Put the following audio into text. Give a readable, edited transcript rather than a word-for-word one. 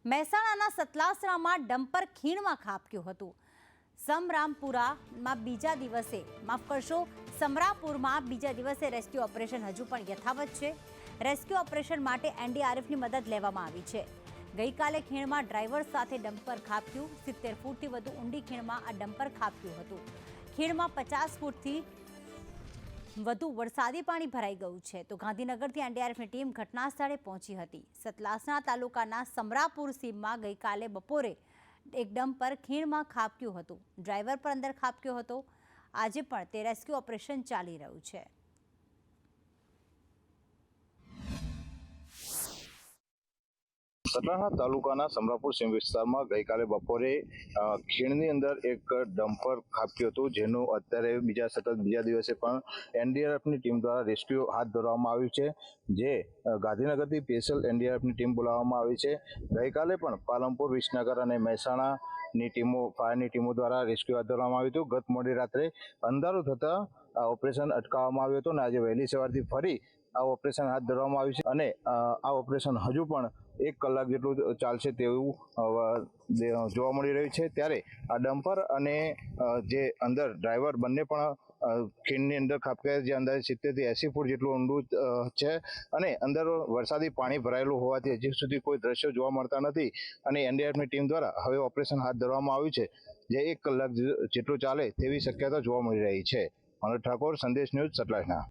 મહેસાણાના સતલાસણામાં ડમ્પર ખીણમાં ખાબક્યું હતું। સમરામપુરામાં બીજા દિવસે સમરાપુરમાં બીજા દિવસે રેસ્ક્યુ ઓપરેશન હજુ પણ યથાવત છે। રેસ્ક્યુ ઓપરેશન માટે એનડીઆરએફની મદદ લેવામાં આવી છે। ગઈકાલે ખીણમાં ડ્રાઈવર સાથે ડમ્પર ખાબક્યું। 70 ફૂટથી વધુ ઊંડી ખીણમાં આ ડમ્પર ખાબક્યું હતું। ખીણમાં 50 ફૂટથી વધુ વરસાદી પાણી ભરાઈ ગયું છે, તો ગાંધીનગરથી એનડીઆરએફની ટીમ ઘટના સ્થળે પહોંચી હતી। સતલાસણા તાલુકાના સમરાપુર સીમમાં ગઈકાલે બપોરે એક ડમ્પર ખીણમાં ખાબક્યું હતું। ડ્રાઈવર પર અંદર ખાબક્યો હતો। આજે પણ તે રેસ્ક્યુ ઓપરેશન ચાલી રહ્યું છે। સતલાસણા તાલુકાના સમરાપુર સીમ વિસ્તારમાં ગઈકાલે બપોરે ખીણની અંદર એક ડમ્પર ખાબક્યું હતું, જેનું અત્યારે બીજા દિવસે પણ એનડીઆરએફની ટીમ દ્વારા રેસ્ક્યુ હાથ ધરવામાં આવ્યું છે। જે ગાંધીનગરથી સ્પેશિયલ એનડીઆરએફની ટીમ બોલાવવામાં આવી છે। ગઈકાલે પણ પાલનપુર, વિસનગર અને મહેસાણાની ટીમો, ફાયરની ટીમો દ્વારા રેસ્ક્યુ હાથ ધરવામાં આવ્યું હતું। ગત મોડી રાત્રે અંધારું થતાં આ ઓપરેશન અટકાવવામાં આવ્યું હતું અને આજે વહેલી સવારથી ફરી આ ઓપરેશન હાથ ધરવામાં આવ્યું છે અને આ ઓપરેશન હજુ પણ 1 કલાક જેટલું ચાલશે તેવું જોવા મળી રહ્યું છે। ત્યારે આ ડમ્પર અને જે અંદર ડ્રાઈવર બંને પણ ખીણની અંદર ખાબક્યા, જે અંદાજે 70 થી 80 ફૂટ જેટલું ઊંડું છે અને અંદર વરસાદી પાણી ભરાયેલું હોવાથી હજી સુધી કોઈ દ્રશ્યો જોવા મળતા નથી અને એનડીઆરએફની ટીમ દ્વારા હવે ઓપરેશન હાથ ધરવામાં આવ્યું છે, જે 1 કલાક જેટલું ચાલે તેવી શક્યતા જોવા મળી રહી છે। મનોજ ઠાકોર, સંદેશ ન્યૂઝ, સતલાસણા।